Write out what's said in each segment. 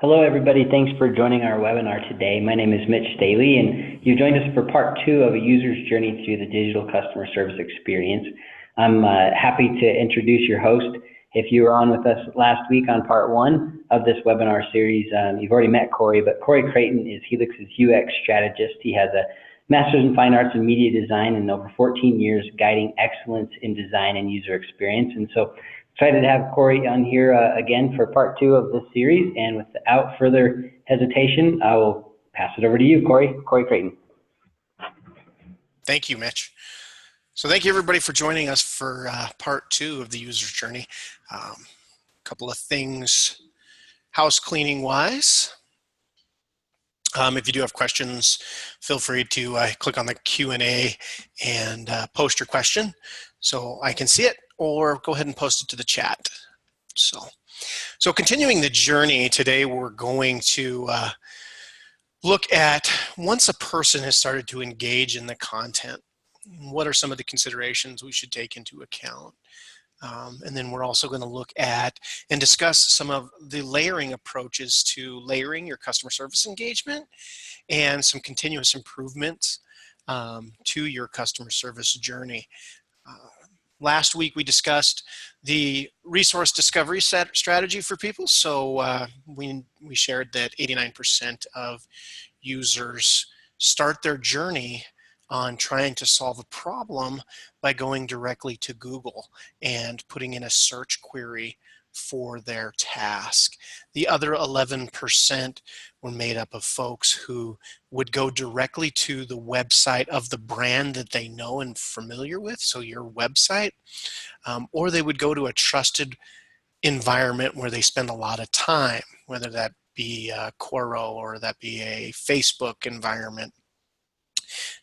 Hello, everybody. Thanks for joining our webinar today. My name is Mitch Staley, and you joined us for part two of a user's journey through the digital customer service experience. I'm happy to introduce your host. If you were on with us last week on part one of this webinar series, you've already met Corey, but Corey Creighton is Helix's UX strategist. He has a master's in fine arts and media design and over 14 years guiding excellence in design and user experience. And so excited to have Corey on here again for part two of this series. And without further hesitation, I will pass it over to you, Corey. Corey Creighton. Thank you, Mitch. So thank you, everybody, for joining us for part two of the user's journey. A couple of things house cleaning wise. If you do have questions, feel free to click on the Q&A and post your question so I can see it, or go ahead and post it to the chat. So continuing the journey, today we're going to look at once a person has started to engage in the content, what are some of the considerations we should take into account? And then we're also going to look at and discuss some of the layering approaches to layering your customer service engagement and some continuous improvements to your customer service journey. Last week we discussed the resource discovery strategy for people. So we shared that 89% of users start their journey on trying to solve a problem by going directly to Google and putting in a search query for their task. The other 11% were made up of folks who would go directly to the website of the brand that they know and familiar with, so your website, or they would go to a trusted environment where they spend a lot of time, whether that be Quora or that be a Facebook environment.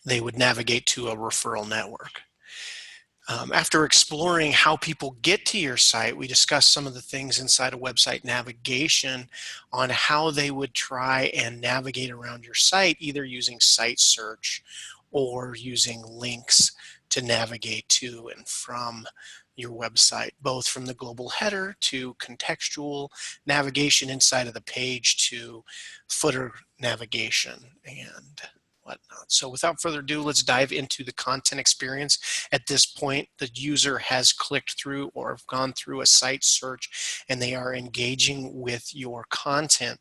They would navigate to a referral network. After exploring how people get to your site, we discussed some of the things inside of website navigation on how they would try and navigate around your site, either using site search or using links to navigate to and from your website, both from the global header to contextual navigation inside of the page to footer navigation and whatnot. So without further ado, let's dive into the content experience. At this point, the user has clicked through or have gone through a site search and they are engaging with your content.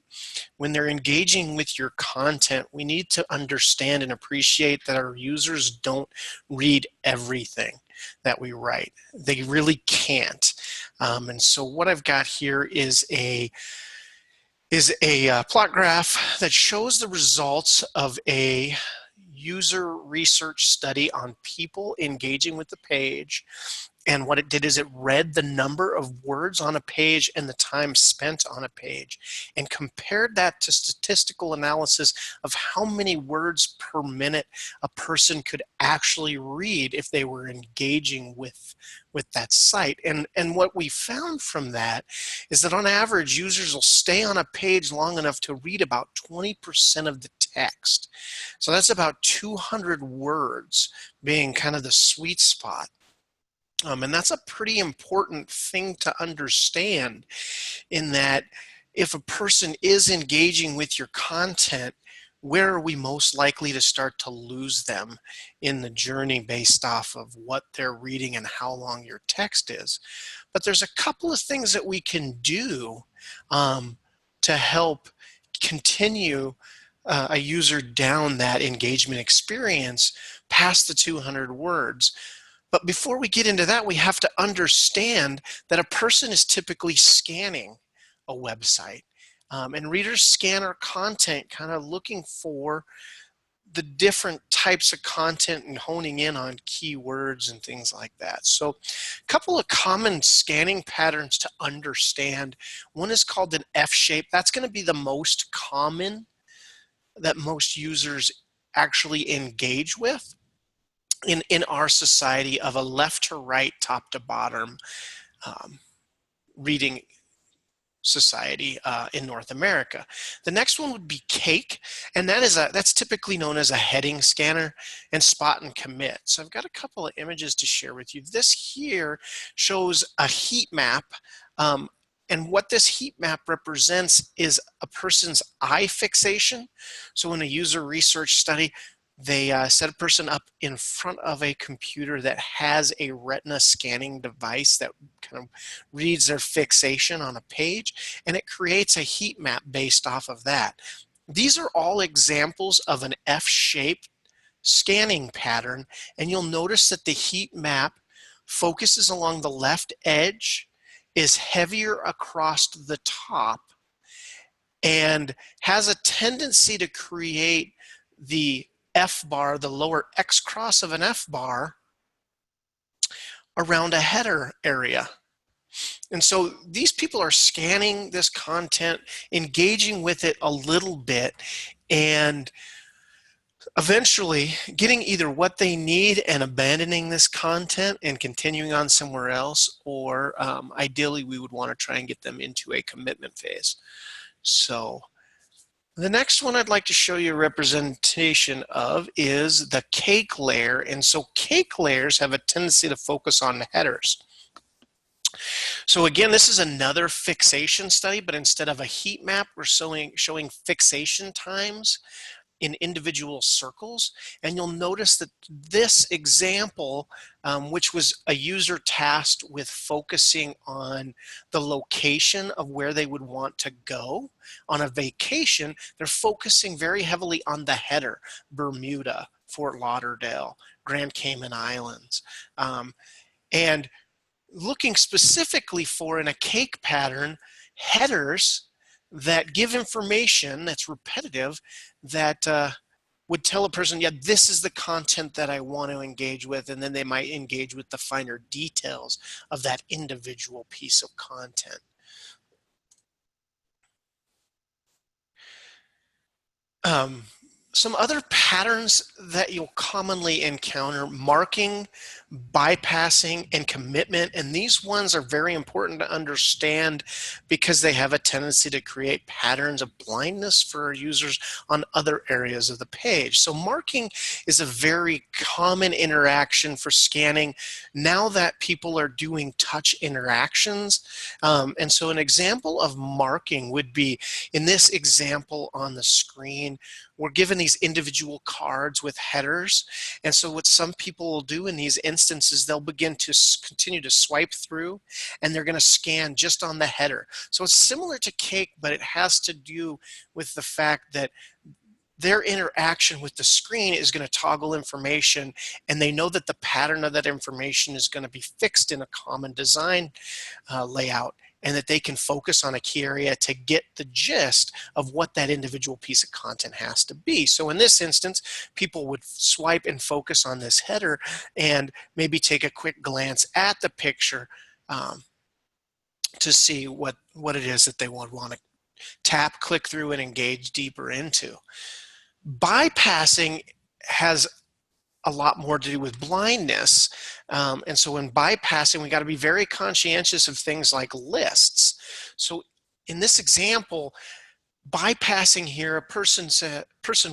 When they're engaging with your content, we need to understand and appreciate that our users don't read everything that we write. They really can't. And so what I've got here is a plot graph that shows the results of a user research study on people engaging with the page. And what it did is it read the number of words on a page and the time spent on a page and compared that to statistical analysis of how many words per minute a person could actually read if they were engaging with that site. And what we found from that is that on average, users will stay on a page long enough to read about 20% of the text. So that's about 200 words being kind of the sweet spot. And that's a pretty important thing to understand, in that if a person is engaging with your content, where are we most likely to start to lose them in the journey based off of what they're reading and how long your text is? But there's a couple of things that we can do to help continue a user down that engagement experience past the 200 words. But before we get into that, we have to understand that a person is typically scanning a website. And readers scan our content kind of looking for the different types of content and honing in on keywords and things like that. So a couple of common scanning patterns to understand. One is called an F shape. That's going to be the most common that most users actually engage with in our society, of a left to right, top to bottom reading society in North America. The next one would be cake, and that's typically known as a heading scanner, and spot and commit. So I've got a couple of images to share with you. This here shows a heat map And what this heat map represents is a person's eye fixation. So in a user research study, they set a person up in front of a computer that has a retina scanning device that kind of reads their fixation on a page, and it creates a heat map based off of that. These are all examples of an F-shaped scanning pattern, and you'll notice that the heat map focuses along the left edge, is heavier across the top, and has a tendency to create the F bar, the lower X cross of an F bar, around a header area. And so these people are scanning this content, engaging with it a little bit, and eventually getting either what they need and abandoning this content and continuing on somewhere else, or ideally we would want to try and get them into a commitment phase. So the next one I'd like to show you a representation of is the cake layer. And so cake layers have a tendency to focus on headers. So again, this is another fixation study, but instead of a heat map, we're showing fixation times in individual circles. And you'll notice that this example, which was a user tasked with focusing on the location of where they would want to go on a vacation, they're focusing very heavily on the header: Bermuda, Fort Lauderdale, Grand Cayman Islands. And looking specifically for, in a cake pattern, headers that give information that's repetitive, that would tell a person, yeah, this is the content that I want to engage with, and then they might engage with the finer details of that individual piece of content. Some other patterns that you'll commonly encounter: marking, bypassing, and commitment. And these ones are very important to understand because they have a tendency to create patterns of blindness for our users on other areas of the page. So marking is a very common interaction for scanning now that people are doing touch interactions. And so an example of marking would be, in this example on the screen, we're given these individual cards with headers. And so what some people will do in these instances, they'll begin to continue to swipe through, and they're going to scan just on the header. So it's similar to cake, but it has to do with the fact that their interaction with the screen is going to toggle information, and they know that the pattern of that information is going to be fixed in a common design layout, and that they can focus on a key area to get the gist of what that individual piece of content has to be. So in this instance, people would swipe and focus on this header and maybe take a quick glance at the picture to see what it is that they would want to tap, click through, and engage deeper into. Bypassing has a lot more to do with blindness. And so in bypassing, we got to be very conscientious of things like lists. So in this example, bypassing here, a person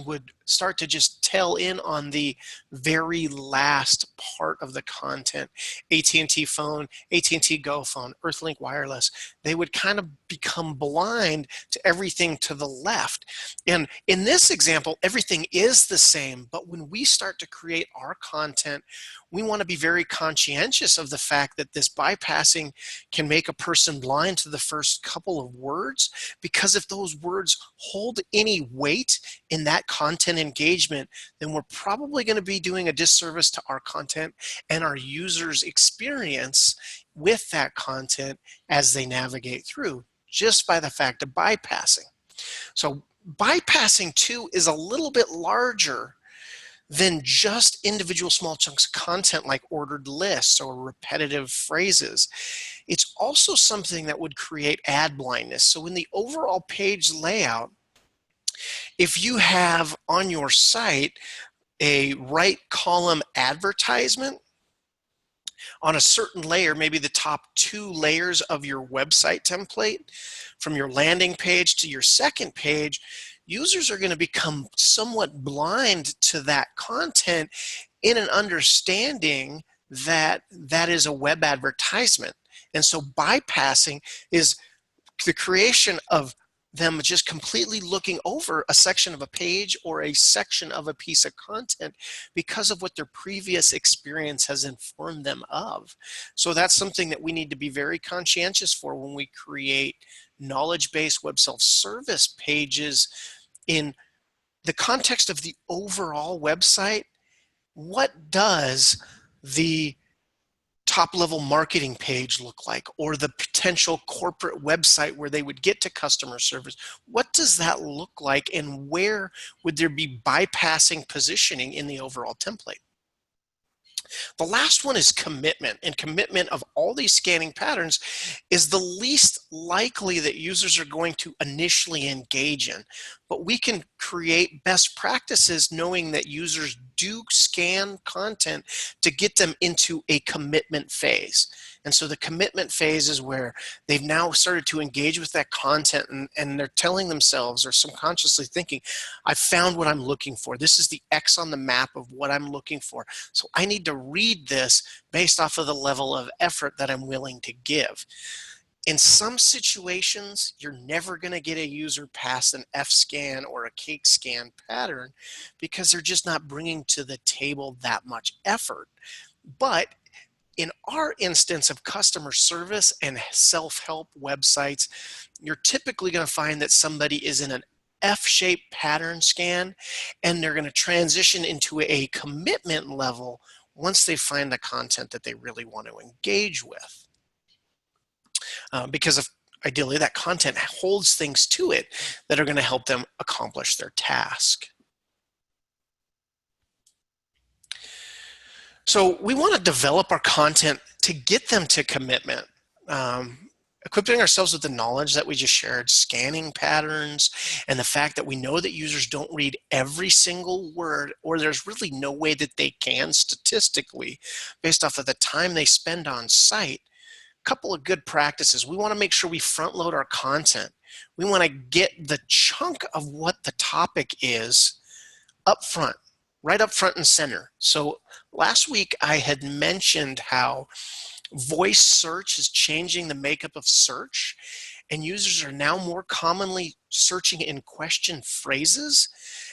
would start to just tail in on the very last part of the content. AT&T phone, AT&T Go phone, Earthlink wireless. They would kind of become blind to everything to the left. And in this example, everything is the same, but when we start to create our content, we want to be very conscientious of the fact that this bypassing can make a person blind to the first couple of words, because if those words hold any weight in that content engagement, then we're probably going to be doing a disservice to our content and our users' experience with that content as they navigate through, just by the fact of bypassing. So bypassing too is a little bit larger than just individual small chunks of content like ordered lists or repetitive phrases. It's also something that would create ad blindness. So in the overall page layout, if you have on your site a right column advertisement on a certain layer, maybe the top 2 layers of your website template, from your landing page to your second page, users are going to become somewhat blind to that content in an understanding that that is a web advertisement. And so bypassing is the creation of them just completely looking over a section of a page or a section of a piece of content because of what their previous experience has informed them of. So that's something that we need to be very conscientious for when we create knowledge-based web self-service pages in the context of the overall website. What does the top level marketing page look like, or the potential corporate website where they would get to customer service? What does that look like, and where would there be bypassing positioning in the overall template? The last one is commitment, and commitment of all these scanning patterns is the least likely that users are going to initially engage in. But we can create best practices knowing that users do scan content to get them into a commitment phase. And so the commitment phase is where they've now started to engage with that content, and they're telling themselves or subconsciously thinking, I've found what I'm looking for. This is the X on the map of what I'm looking for. So I need to read this based off of the level of effort that I'm willing to give. In some situations, you're never going to get a user past an F-scan or a cake scan pattern because they're just not bringing to the table that much effort. But in our instance of customer service and self-help websites, you're typically going to find that somebody is in an F-shaped pattern scan, and they're going to transition into a commitment level once they find the content that they really want to engage with. Because of ideally that content holds things to it that are going to help them accomplish their task. So we want to develop our content to get them to commitment. Equipping ourselves with the knowledge that we just shared, scanning patterns, and the fact that we know that users don't read every single word, or there's really no way that they can statistically based off of the time they spend on site. Couple of good practices. We want to make sure we front load our content. We want to get the chunk of what the topic is up front, right up front and center. So last week I had mentioned how voice search is changing the makeup of search, and users are now more commonly searching in question phrases.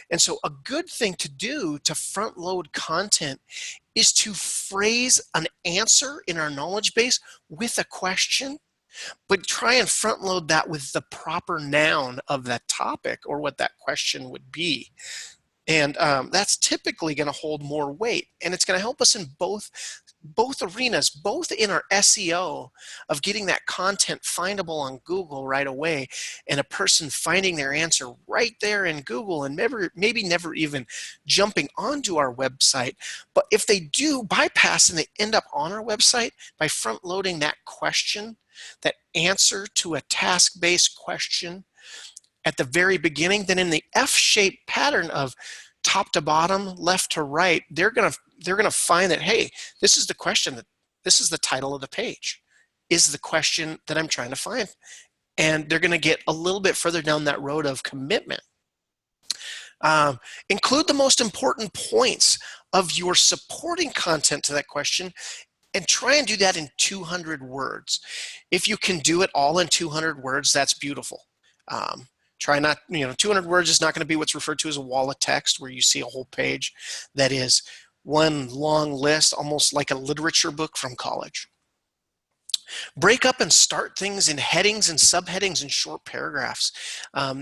And so a good thing to do to front load content is to phrase an answer in our knowledge base with a question, but try and front load that with the proper noun of that topic or what that question would be. And that's typically going to hold more weight, and it's going to help us in both arenas, both in our SEO of getting that content findable on Google right away, and a person finding their answer right there in Google and maybe never even jumping onto our website. But if they do bypass and they end up on our website, by front loading that question, that answer to a task-based question at the very beginning, then in the F-shaped pattern of top to bottom, left to right, they're gonna find that, hey, this is the question, this is the title of the page, is the question that I'm trying to find. And they're gonna get a little bit further down that road of commitment. Include the most important points of your supporting content to that question, and try and do that in 200 words. If you can do it all in 200 words, that's beautiful. Try not, 200 words is not going to be what's referred to as a wall of text where you see a whole page that is one long list, almost like a literature book from college. Break up and start things in headings and subheadings and short paragraphs.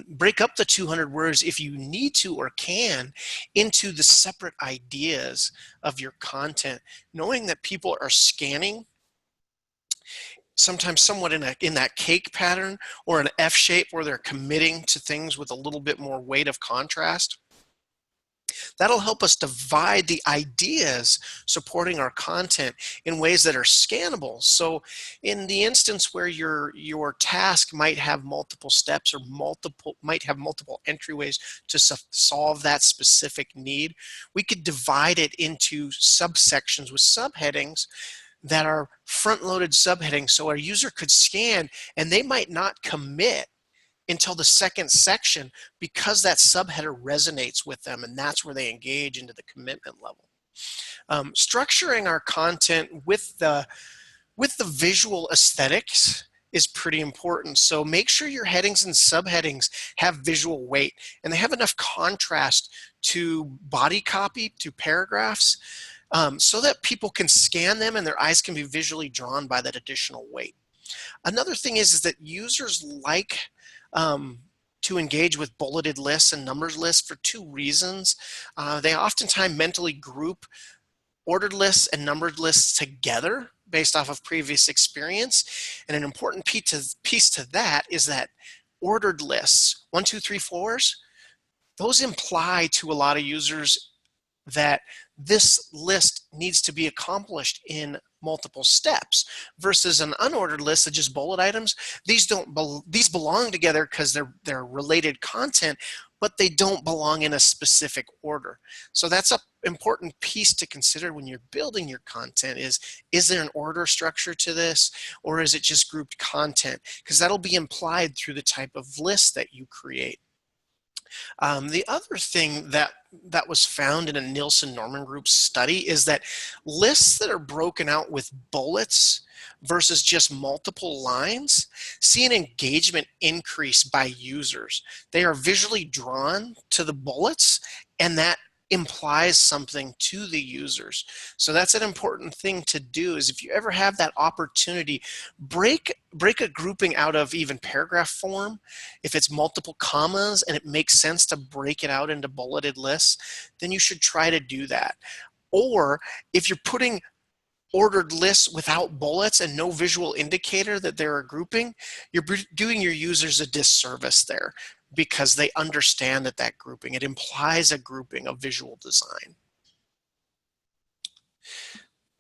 Break up the 200 words if you need to or can into the separate ideas of your content, knowing that people are scanning sometimes somewhat in that cake pattern or an F shape where they're committing to things with a little bit more weight of contrast. That'll help us divide the ideas supporting our content in ways that are scannable. So in the instance where your task might have multiple steps or might have multiple entryways to solve that specific need, we could divide it into subsections with subheadings that are front-loaded subheadings, so our user could scan and they might not commit until the second section because that subheader resonates with them, and that's where they engage into the commitment level. Structuring our content with the visual aesthetics is pretty important. So make sure your headings and subheadings have visual weight and they have enough contrast to body copy, to paragraphs, so that people can scan them and their eyes can be visually drawn by that additional weight. Another thing is that users like to engage with bulleted lists and numbers lists for two reasons. They oftentimes mentally group ordered lists and numbered lists together based off of previous experience. And an important piece to that is that ordered lists, 1, 2, 3, 4s, those imply to a lot of users that this list needs to be accomplished in multiple steps versus an unordered list of just bullet items. These belong together because they're related content, but they don't belong in a specific order. So that's an important piece to consider when you're building your content is there an order structure to this, or is it just grouped content? Because that'll be implied through the type of list that you create. The other thing that was found in a Nielsen Norman Group study is that lists that are broken out with bullets versus just multiple lines see an engagement increase by users. They are visually drawn to the bullets, and that implies something to the users. So that's an important thing to do, is if you ever have that opportunity, break a grouping out of even paragraph form. If it's multiple commas and it makes sense to break it out into bulleted lists, then you should try to do that. Or if you're putting ordered lists without bullets and no visual indicator that they're a grouping, you're doing your users a disservice there, because they understand that grouping, it implies a grouping of visual design.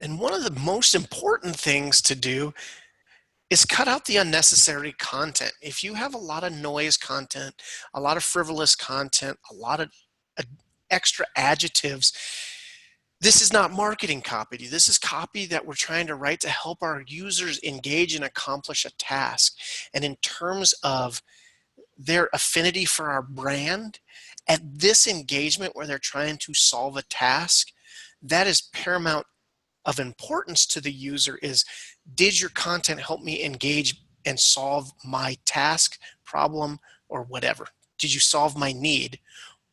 And one of the most important things to do is cut out the unnecessary content. If you have a lot of noise content, a lot of frivolous content, a lot of extra adjectives, this is not marketing copy. This is copy that we're trying to write to help our users engage and accomplish a task. And in terms of their affinity for our brand, at this engagement where they're trying to solve a task, that is paramount of importance to the user. Is, did your content help me engage and solve my task, problem, or whatever? Did you solve my need?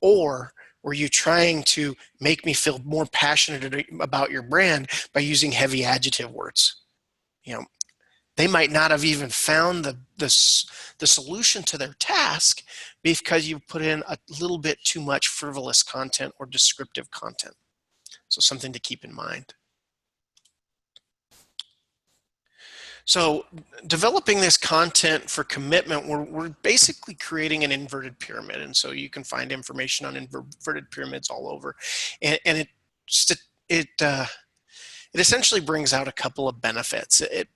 Or were you trying to make me feel more passionate about your brand by using heavy adjective words? You know, they might not have even found the solution to their task because you put in a little bit too much frivolous content or descriptive content. So something to keep in mind. So developing this content for commitment, we're basically creating an inverted pyramid. And so you can find information on inverted pyramids all over. And it essentially brings out a couple of benefits. It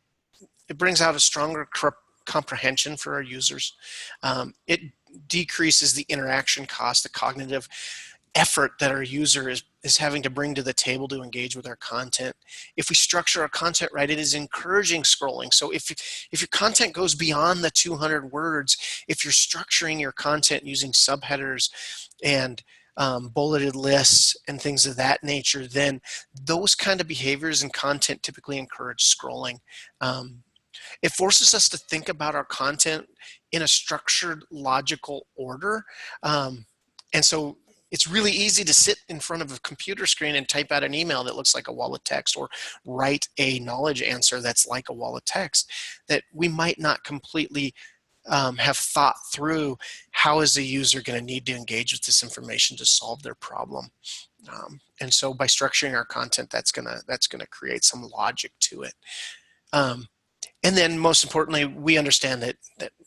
brings out a stronger comprehension for our users. It decreases the interaction cost, the cognitive effort that our user is having to bring to the table to engage with our content. If we structure our content right, it is encouraging scrolling. So if your content goes beyond the 200 words, if you're structuring your content using subheaders and bulleted lists and things of that nature, then those kind of behaviors and content typically encourage scrolling. It forces us to think about our content in a structured, logical order. And so it's really easy to sit in front of a computer screen and type out an email that looks like a wall of text, or write a knowledge answer that's like a wall of text, that we might not completely have thought through how is the user going to need to engage with this information to solve their problem. And so by structuring our content, that's gonna create some logic to it. And then most importantly, we understand that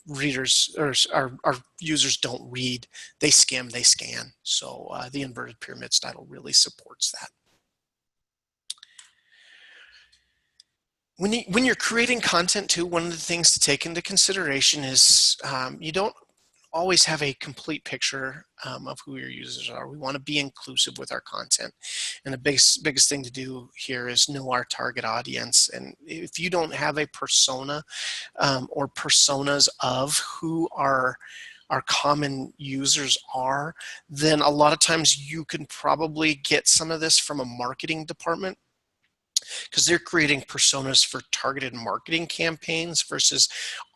readers or our users don't read, they skim, they scan. So the inverted pyramid style really supports that. When you're creating content too, one of the things to take into consideration is you don't always have a complete picture of who your users are. We want to be inclusive with our content. And the biggest thing to do here is know our target audience. And if you don't have a persona or personas of who our common users are, then a lot of times you can probably get some of this from a marketing department. because they're creating personas for targeted marketing campaigns versus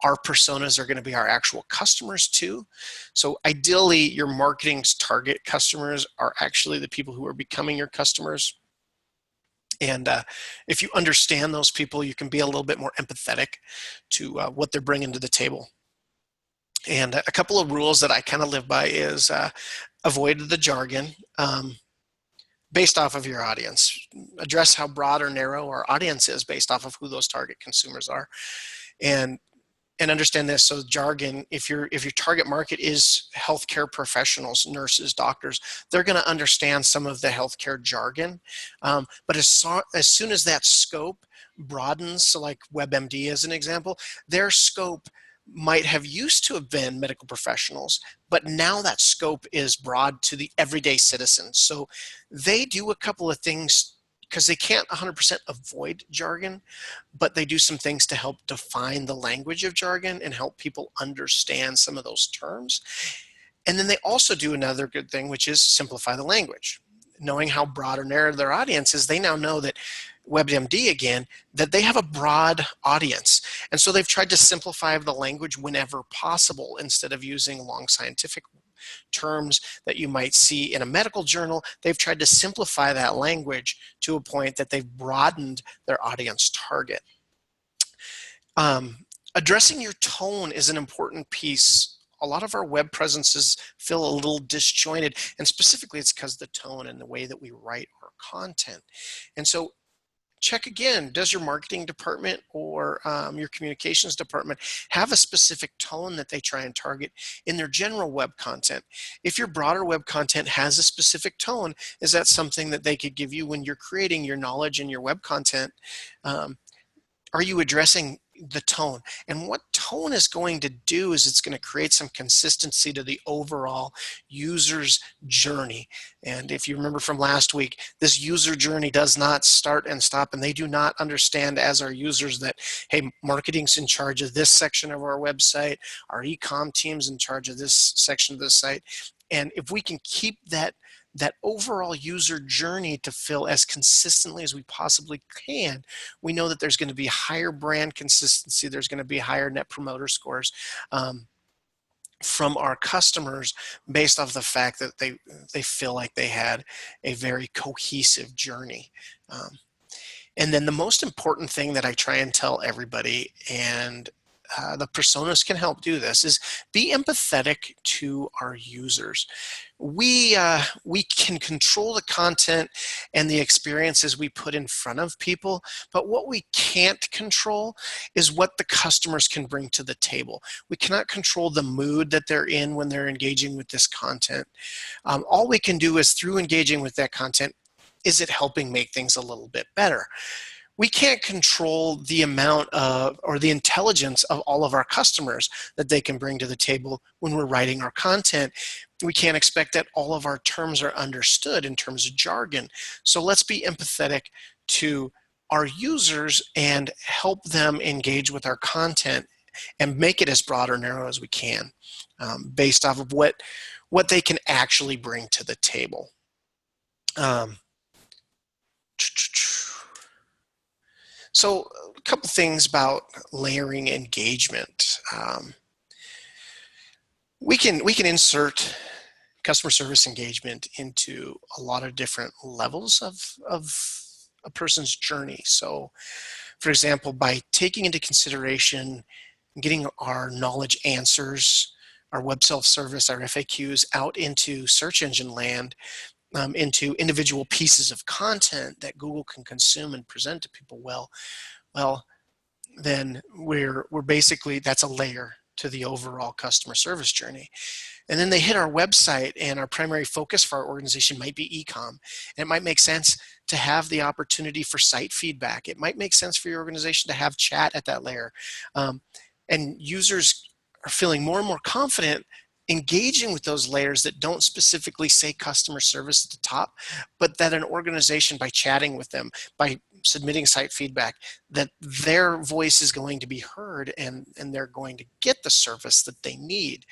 our personas are going to be our actual customers too. So ideally, your marketing's target customers are actually the people who are becoming your customers. And if you understand those people, you can be a little bit more empathetic to what they're bringing to the table. And a couple of rules that I kind of live by is avoid the jargon. Based off of your audience. Address how broad or narrow our audience is based off of who those target consumers are. And understand this. So jargon, if your target market is healthcare professionals, nurses, doctors, they're going to understand some of the healthcare jargon. But as soon as that scope broadens, so like WebMD as an example, their scope might have used to have been medical professionals, but now that scope is broad to the everyday citizen. So they do a couple of things because they can't 100% avoid jargon, but they do some things to help define the language of jargon and help people understand some of those terms. And then they also do another good thing, which is simplify the language. Knowing how broad or narrow their audience is, they now know that WebMD, again, that they have a broad audience. And so they've tried to simplify the language whenever possible instead of using long scientific terms that you might see in a medical journal. They've tried to simplify that language to a point that they've broadened their audience target. Addressing your tone is an important piece. A lot of our web presences feel a little disjointed, and specifically it's because the tone and the way that we write our content. And so check again, does your marketing department or your communications department have a specific tone that they try and target in their general web content? If your broader web content has a specific tone, is that something that they could give you when you're creating your knowledge and your web content? Are you addressing the tone? And what tone is going to do is it's going to create some consistency to the overall user's journey. And if you remember from last week, this user journey does not start and stop, and they do not understand as our users that, hey, marketing's in charge of this section of our website, our e-com team's in charge of this section of the site. And if we can keep that overall user journey to fill as consistently as we possibly can, we know that there's going to be higher brand consistency, there's going to be higher net promoter scores from our customers based off the fact that they feel like they had a very cohesive journey. And then the most important thing that I try and tell everybody, and the personas can help do this, is be empathetic to our users. We can control the content and the experiences we put in front of people, but what we can't control is what the customers can bring to the table. We cannot control the mood that they're in when they're engaging with this content. All we can do is, through engaging with that content, is it helping make things a little bit better? We can't control the amount of, or the intelligence of all of our customers that they can bring to the table when we're writing our content. We can't expect that all of our terms are understood in terms of jargon. So let's be empathetic to our users and help them engage with our content and make it as broad or narrow as we can, based off of what they can actually bring to the table. So a couple things about layering engagement. We can insert customer service engagement into a lot of different levels of a person's journey. So, for example, by taking into consideration getting our knowledge answers, our web self-service, our FAQs out into search engine land, into individual pieces of content that Google can consume and present to people well, then we're basically, that's a layer to the overall customer service journey. And then they hit our website, and our primary focus for our organization might be e-com. And it might make sense to have the opportunity for site feedback. It might make sense for your organization to have chat at that layer. And users are feeling more and more confident engaging with those layers that don't specifically say customer service at the top, but that an organization, by chatting with them, by submitting site feedback, that their voice is going to be heard and they're going to get the service that they need.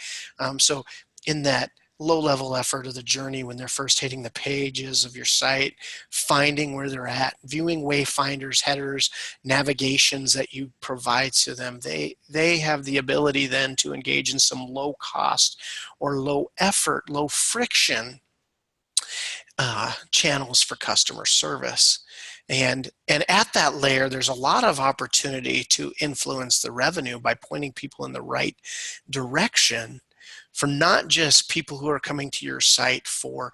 So in that low-level effort of the journey when they're first hitting the pages of your site, finding where they're at, viewing wayfinders, headers, navigations that you provide to them. They have the ability then to engage in some low cost or low effort, low friction channels for customer service. And at that layer, there's a lot of opportunity to influence the revenue by pointing people in the right direction for not just people who are coming to your site for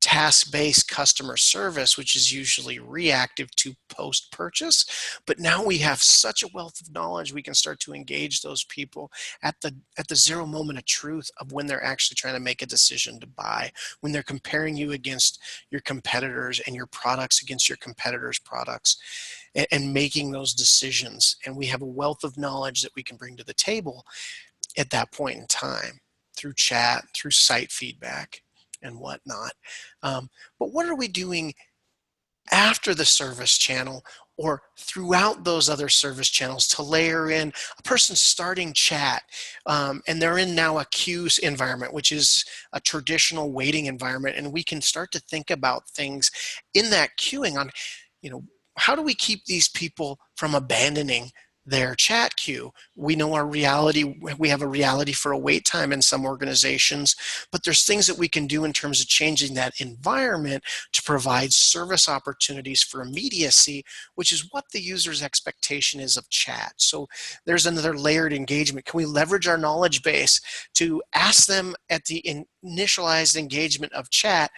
task-based customer service, which is usually reactive to post-purchase. But now we have such a wealth of knowledge, we can start to engage those people at the zero moment of truth of when they're actually trying to make a decision to buy, when they're comparing you against your competitors and your products against your competitors' products, and making those decisions. And we have a wealth of knowledge that we can bring to the table at that point in time through chat, through site feedback, and whatnot. But what are we doing after the service channel or throughout those other service channels to layer in a person starting chat and they're in now a queue environment, which is a traditional waiting environment, and we can start to think about things in that queuing on, how do we keep these people from abandoning their chat queue? We know our reality, we have a reality for a wait time in some organizations, but there's things that we can do in terms of changing that environment to provide service opportunities for immediacy, which is what the user's expectation is of chat. So there's another layered engagement. Can we leverage our knowledge base to ask them at the initialized engagement of chat,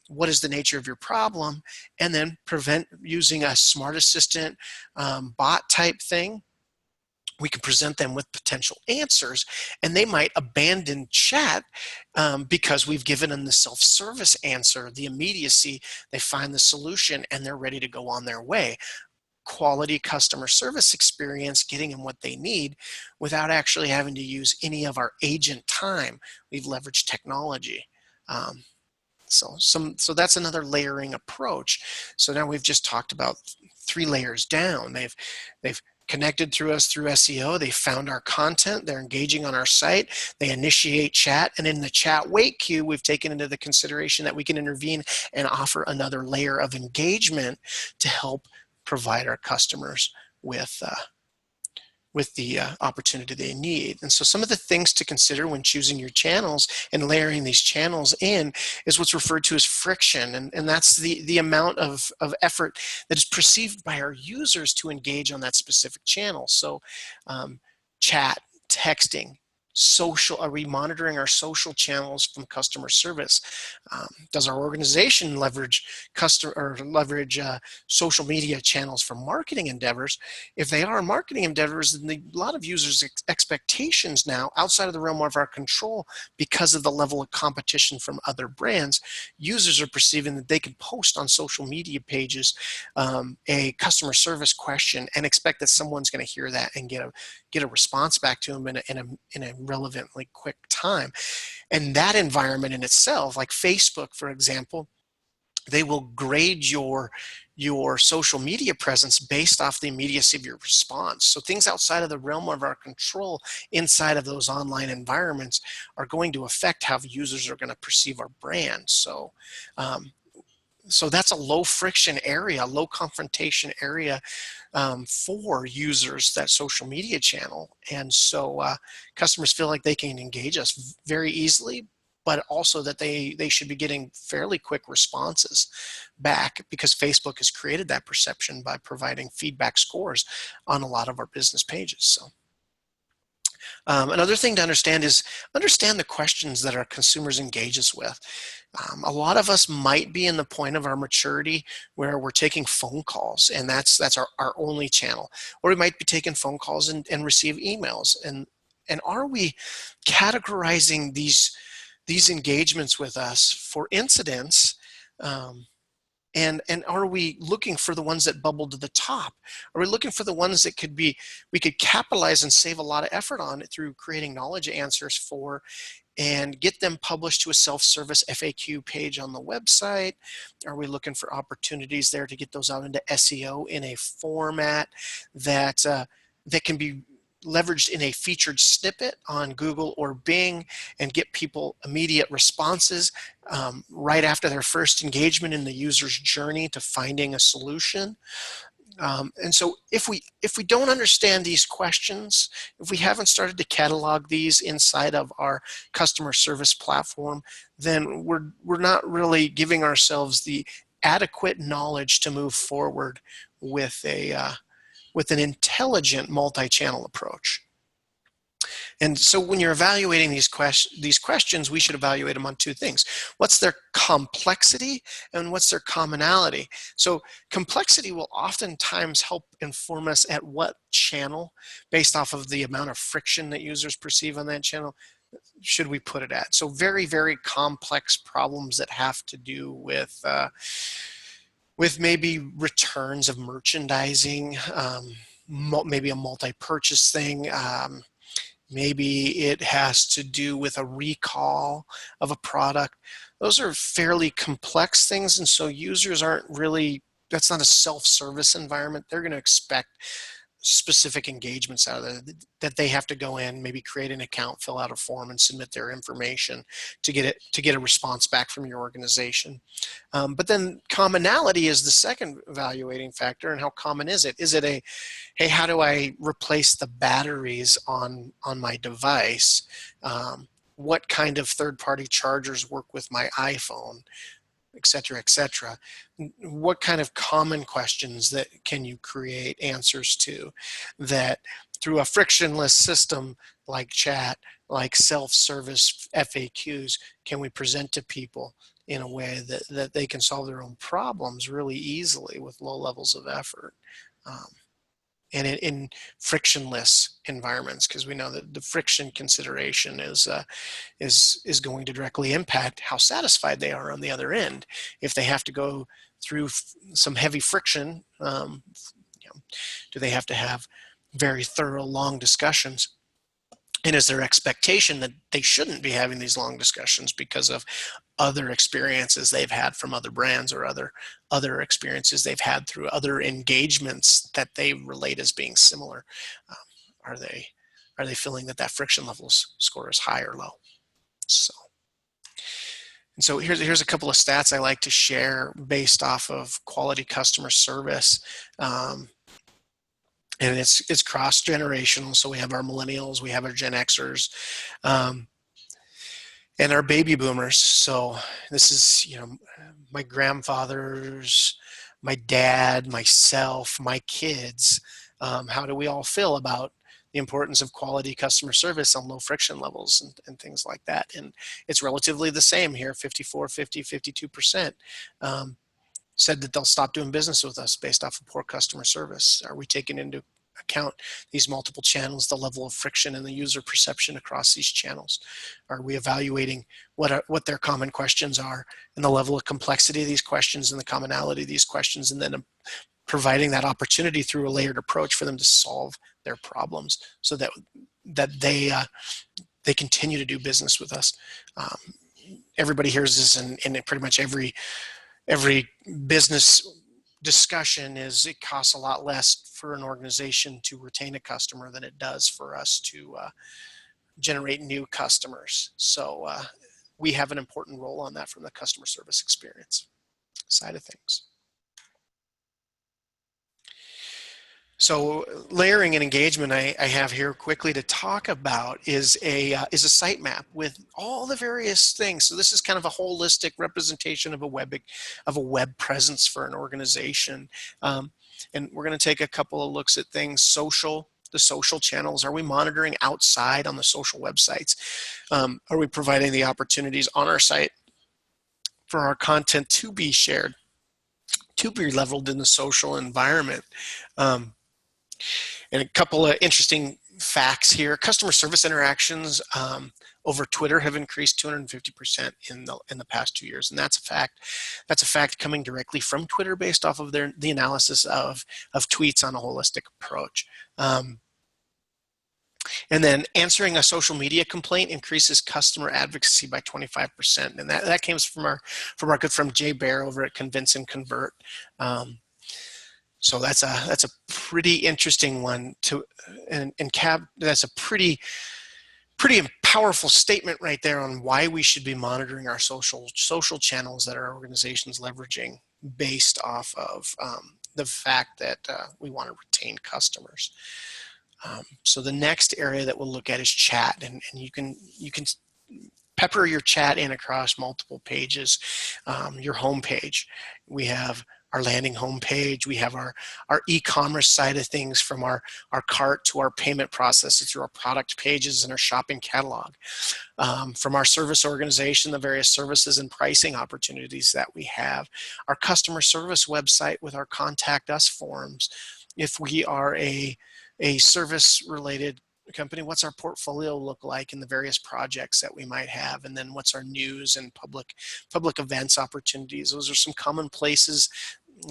what is the nature of your problem, and then prevent using a smart assistant bot type thing. We can present them with potential answers, and they might abandon chat because we've given them the self-service answer, the immediacy. They find the solution and they're ready to go on their way. Quality customer service experience, getting them what they need without actually having to use any of our agent time. We've leveraged technology. So that's another layering approach. So now we've just talked about 3 layers down. They've connected through us through SEO. They found our content. They're engaging on our site. They initiate chat. And in the chat wait queue, we've taken into the consideration that we can intervene and offer another layer of engagement to help provide our customers with the opportunity they need. And so some of the things to consider when choosing your channels and layering these channels in is what's referred to as friction. And that's the amount of effort that is perceived by our users to engage on that specific channel. So chat, texting, social, are we monitoring our social channels from customer service? Does our organization leverage social media channels for marketing endeavors? If they are marketing endeavors, then a lot of users' expectations now, outside of the realm of our control, because of the level of competition from other brands, users are perceiving that they can post on social media pages a customer service question and expect that someone's going to hear that and get a response back to them in a relevantly quick time. And that environment in itself, like Facebook, for example, they will grade your social media presence based off the immediacy of your response. So things outside of the realm of our control inside of those online environments are going to affect how users are going to perceive our brand. So that's a low friction area, low confrontation area for users, that social media channel. And so customers feel like they can engage us very easily, but also that they should be getting fairly quick responses back, because Facebook has created that perception by providing feedback scores on a lot of our business pages. So another thing to understand is the questions that our consumers engage us with. A lot of us might be in the point of our maturity where we're taking phone calls, and that's our only channel. Or we might be taking phone calls and receive emails. And are we categorizing these engagements with us for incidents? And are we looking for the ones that bubble to the top? Are we looking for the ones that we could capitalize and save a lot of effort on it through creating knowledge answers for, and get them published to a self-service FAQ page on the website? Are we looking for opportunities there to get those out into SEO in a format that can be leveraged in a featured snippet on Google or Bing and get people immediate responses right after their first engagement in the user's journey to finding a solution. And so if we don't understand these questions, if we haven't started to catalog these inside of our customer service platform, then we're not really giving ourselves the adequate knowledge to move forward with an intelligent multi-channel approach. And so when you're evaluating these questions, we should evaluate them on two things. What's their complexity and what's their commonality? So complexity will oftentimes help inform us at what channel, based off of the amount of friction that users perceive on that channel, should we put it at. So very, very complex problems that have to do with maybe returns of merchandising, maybe a multi-purchase thing, maybe it has to do with a recall of a product. Those are fairly complex things, and so users aren't really, that's not a self-service environment. They're going to expect specific engagements out of there, that they have to go in, maybe create an account, fill out a form, and submit their information to get a response back from your organization. But then commonality is the second evaluating factor. And how common is it? Is it a, hey, how do I replace the batteries on my device? What kind of third-party chargers work with my iPhone? Et cetera, et cetera. What kind of common questions that can you create answers to that through a frictionless system like chat, like self-service FAQs, can we present to people in a way that they can solve their own problems really easily with low levels of effort? And in frictionless environments, because we know that the friction consideration is going to directly impact how satisfied they are on the other end. If they have to go through some heavy friction, do they have to have very thorough, long discussions? And is there expectation that they shouldn't be having these long discussions because of other experiences they've had from other brands or other experiences they've had through other engagements that they relate as being similar? Are they feeling that friction levels score is high or low? So here's a couple of stats I like to share based off of quality customer service. And it's cross-generational. So we have our millennials, we have our Gen Xers, and our baby boomers. So this is, my grandfathers, my dad, myself, my kids. How do we all feel about the importance of quality customer service on low friction levels and things like that? And it's relatively the same here, 54, 50, 52%. Said that they'll stop doing business with us based off of poor customer service. Are we taking into account these multiple channels, the level of friction and the user perception across these channels? Are we evaluating what their common questions are and the level of complexity of these questions and the commonality of these questions, and then providing that opportunity through a layered approach for them to solve their problems so that they continue to do business with us? Everybody hears this in pretty much every business discussion is it costs a lot less for an organization to retain a customer than it does for us to generate new customers. So we have an important role on that from the customer service experience side of things. So layering and engagement I have here quickly to talk about is a sitemap with all the various things. So this is kind of a holistic representation of a web presence for an organization. And we're going to take a couple of looks at things. The social channels. Are we monitoring outside on the social websites? Are we providing the opportunities on our site for our content to be shared, to be leveled in the social environment? And a couple of interesting facts here. Customer service interactions over Twitter have increased 250% in the past 2 years, and that's a fact. That's a fact coming directly from Twitter based off of the analysis of tweets on a holistic approach. And then answering a social media complaint increases customer advocacy by 25%, and that came from our good friend Jay Bear over at Convince and Convert. So that's a pretty interesting one to, and that's a pretty powerful statement right there on why we should be monitoring our social channels that our organization's leveraging based off of the fact that we want to retain customers. So the next area that we'll look at is chat, and you can pepper your chat in across multiple pages. Your home page, we have our landing home page, we have our e-commerce side of things, from our cart to our payment process through our product pages and our shopping catalog. From our service organization, the various services and pricing opportunities that we have, our customer service website with our contact us forms. If we are a service related company, what's our portfolio look like in the various projects that we might have, and then what's our news and public events opportunities. Those are some common places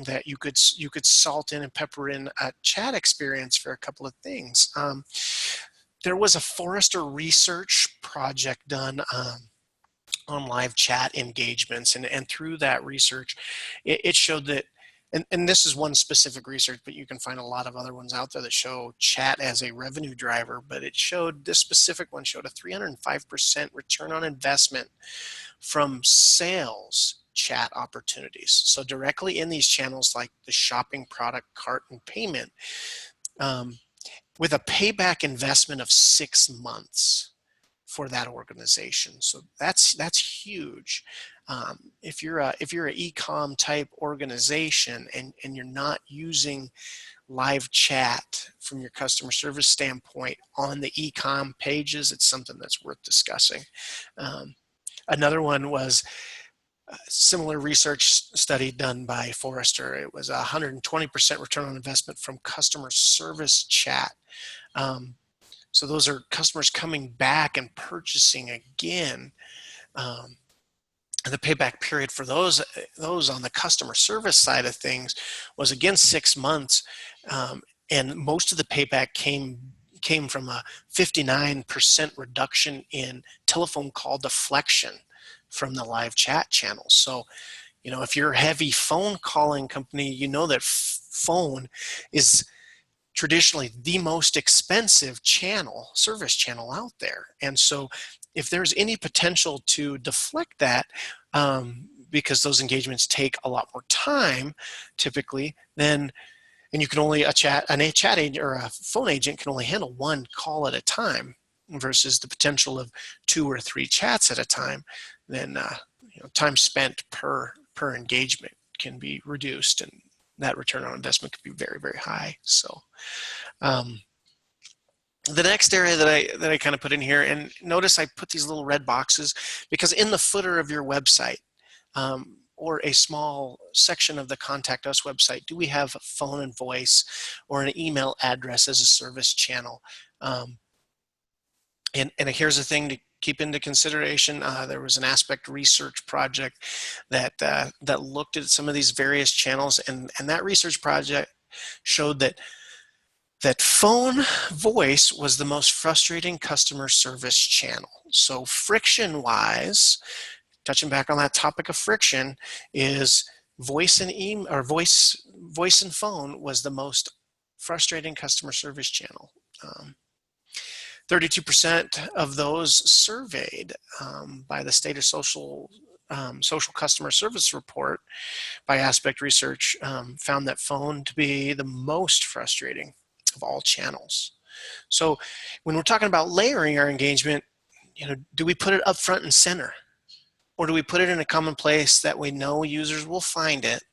that you could salt in and pepper in a chat experience for a couple of things. There was a Forrester research project done on live chat engagements, and through that research it showed that, and this is one specific research, but you can find a lot of other ones out there that show chat as a revenue driver, but this specific one showed a 305% return on investment from sales chat opportunities. So directly in these channels like the shopping, product, cart, and payment, with a payback investment of 6 months for that organization. So that's huge. If you're an e-com type organization and you're not using live chat from your customer service standpoint on the e-com pages, it's something that's worth discussing. Another one was a similar research study done by Forrester. It was 120% return on investment from customer service chat. So those are customers coming back and purchasing again. The payback period for those on the customer service side of things was again 6 months, and most of the payback came from a 59% reduction in telephone call deflection from the live chat channels. So, if you're a heavy phone calling company, you know that phone is traditionally the most expensive service channel out there. And so if there's any potential to deflect that, because those engagements take a lot more time typically, and you can only, a chat agent or a phone agent can only handle one call at a time versus the potential of 2 or 3 chats at a time, then time spent per engagement can be reduced, and that return on investment could be very, very high. So the next area that I kind of put in here, and notice I put these little red boxes because in the footer of your website, or a small section of the Contact Us website, do we have phone and voice or an email address as a service channel? And here's the thing to keep into consideration. There was an Aspect research project that looked at some of these various channels, and that research project showed that phone voice was the most frustrating customer service channel. So friction-wise, touching back on that topic of friction, is voice and email, or voice and phone was the most frustrating customer service channel. 32% of those surveyed by the State of Social Customer Service Report by Aspect Research found that phone to be the most frustrating of all channels. So when we're talking about layering our engagement, do we put it up front and center? Or do we put it in a common place that we know users will find it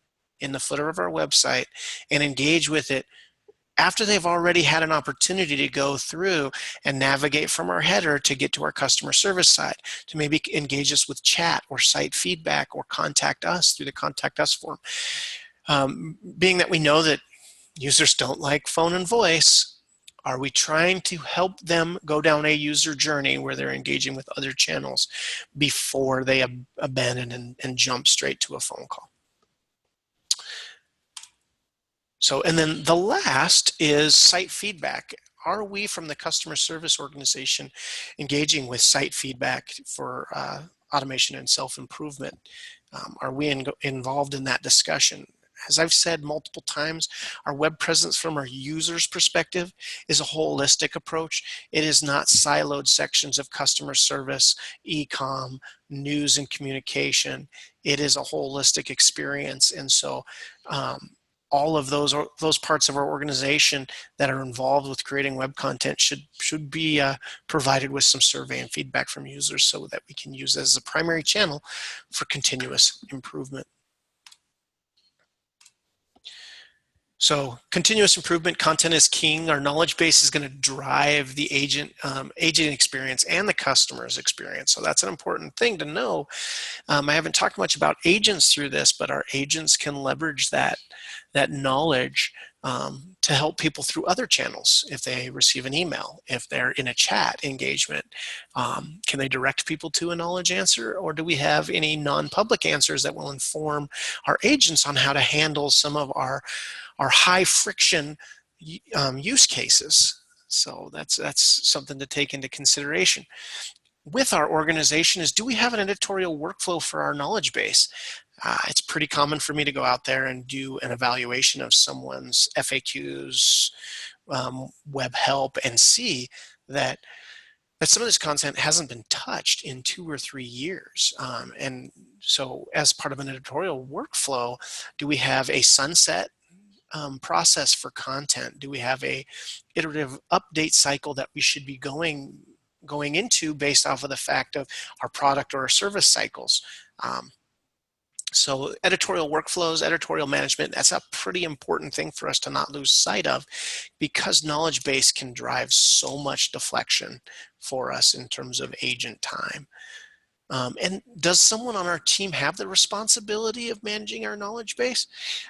in the footer of our website and engage with it after they've already had an opportunity to go through and navigate from our header to get to our customer service side, to maybe engage us with chat or site feedback or contact us through the Contact Us form? Being that we know that users don't like phone and voice, are we trying to help them go down a user journey where they're engaging with other channels before they abandon and jump straight to a phone call? So, and then the last is site feedback. Are we, from the customer service organization, engaging with site feedback for automation and self-improvement? Are we involved in that discussion? as I've said multiple times, our web presence from our user's perspective is a holistic approach. It is not siloed sections of customer service, e-com, news and communication. It is a holistic experience. And so all of those parts of our organization that are involved with creating web content should be provided with some survey and feedback from users so that we can use it as a primary channel for continuous improvement. So continuous improvement, content is king. Our knowledge base is going to drive the agent experience and the customer's experience. So that's an important thing to know. I haven't talked much about agents through this, but our agents can leverage that knowledge to help people through other channels. If they receive an email, if they're in a chat engagement, can they direct people to a knowledge answer, or do we have any non-public answers that will inform our agents on how to handle some of our high friction use cases? So that's something to take into consideration. With our organization is, do we have an editorial workflow for our knowledge base? It's pretty common for me to go out there and do an evaluation of someone's FAQs, web help, and see that some of this content hasn't been touched in 2 or 3 years. And so as part of an editorial workflow, do we have a sunset process for content? Do we have a iterative update cycle that we should be going into based off of the fact of our product or our service cycles? So editorial workflows, editorial management, that's a pretty important thing for us to not lose sight of, because knowledge base can drive so much deflection for us in terms of agent time. And does someone on our team have the responsibility of managing our knowledge base?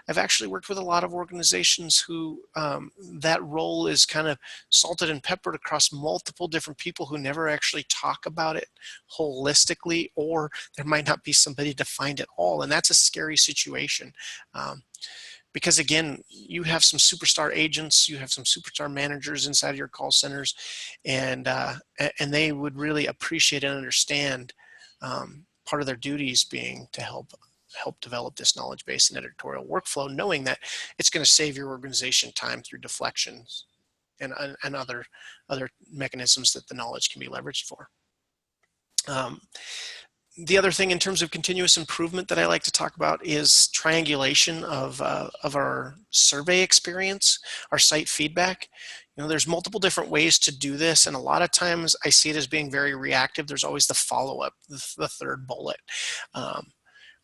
I've actually worked with a lot of organizations who that role is kind of salted and peppered across multiple different people who never actually talk about it holistically, or there might not be somebody defined at all. And that's a scary situation. Because again, you have some superstar agents, you have some superstar managers inside of your call centers, and they would really appreciate and understand part of their duties being to help develop this knowledge base and editorial workflow, knowing that it's going to save your organization time through deflections and other mechanisms that the knowledge can be leveraged for. The other thing in terms of continuous improvement that I like to talk about is triangulation of our survey experience, our site feedback. You know, there's multiple different ways to do this, and a lot of times I see it as being very reactive. There's always the follow-up, the third bullet.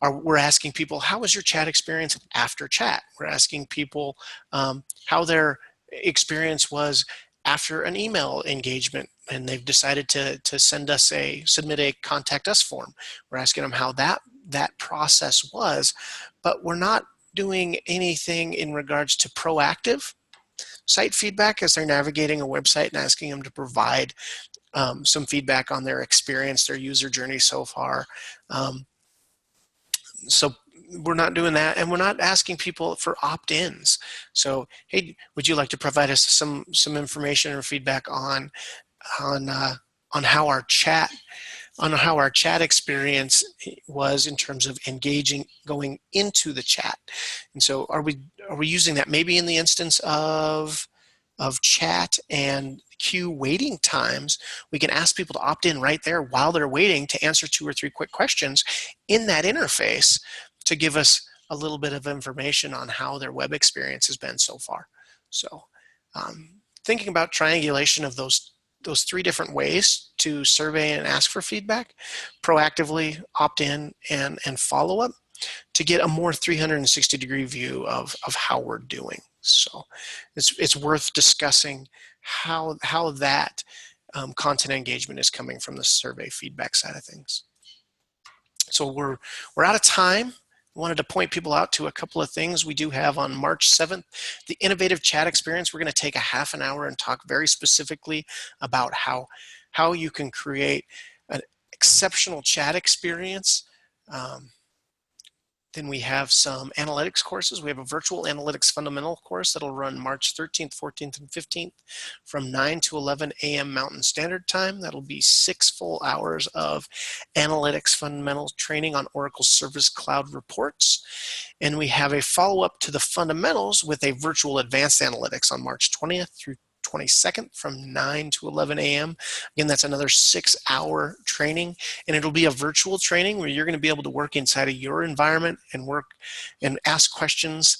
We're asking people, how was your chat experience after chat? We're asking people how their experience was after an email engagement and they've decided to submit a contact us form. We're asking them how that process was, but we're not doing anything in regards to proactive site feedback as they're navigating a website and asking them to provide some feedback on their experience, their user journey so far. So we're not doing that, and we're not asking people for opt-ins. So, hey, would you like to provide us some information or feedback on how our chat experience was in terms of engaging going into the chat? And so are we using that maybe in the instance of chat and queue waiting times? We can ask people to opt in right there while they're waiting to answer 2 or 3 quick questions in that interface to give us a little bit of information on how their web experience has been so far. So thinking about triangulation of those 3 different ways to survey and ask for feedback, proactively opt in and follow up, to get a more 360-degree view of how we're doing. So it's worth discussing how that content engagement is coming from the survey feedback side of things. So we're out of time. I wanted to point people out to a couple of things we do have on March 7th, the Innovative Chat Experience. We're going to take a half an hour and talk very specifically about how you can create an exceptional chat experience Then we have some analytics courses. We have a virtual analytics fundamental course that'll run March 13th, 14th, and 15th from 9 to 11 a.m. Mountain Standard Time. That'll be 6 full hours of analytics fundamental training on Oracle Service Cloud reports. And we have a follow-up to the fundamentals with a virtual advanced analytics on March 20th through 22nd from 9 to 11 a.m. Again, that's another 6-hour training, and it'll be a virtual training where you're going to be able to work inside of your environment and work and ask questions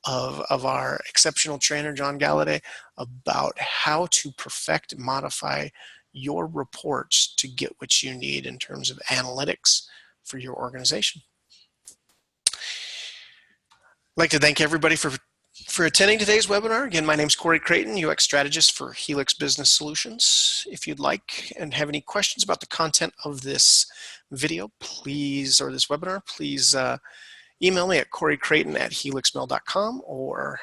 of our exceptional trainer, John Galladay, about how to perfect, modify your reports to get what you need in terms of analytics for your organization. I'd like to thank everybody for attending today's webinar. Again, my name is Corey Creighton, UX strategist for Helix Business Solutions. If you'd like and have any questions about the content of this video, please, or this webinar, please email me at coreycreighton@helixmail.com or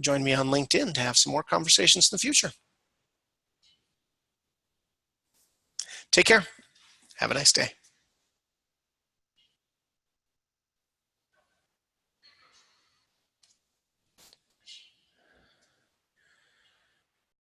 join me on LinkedIn to have some more conversations in the future. Take care. Have a nice day.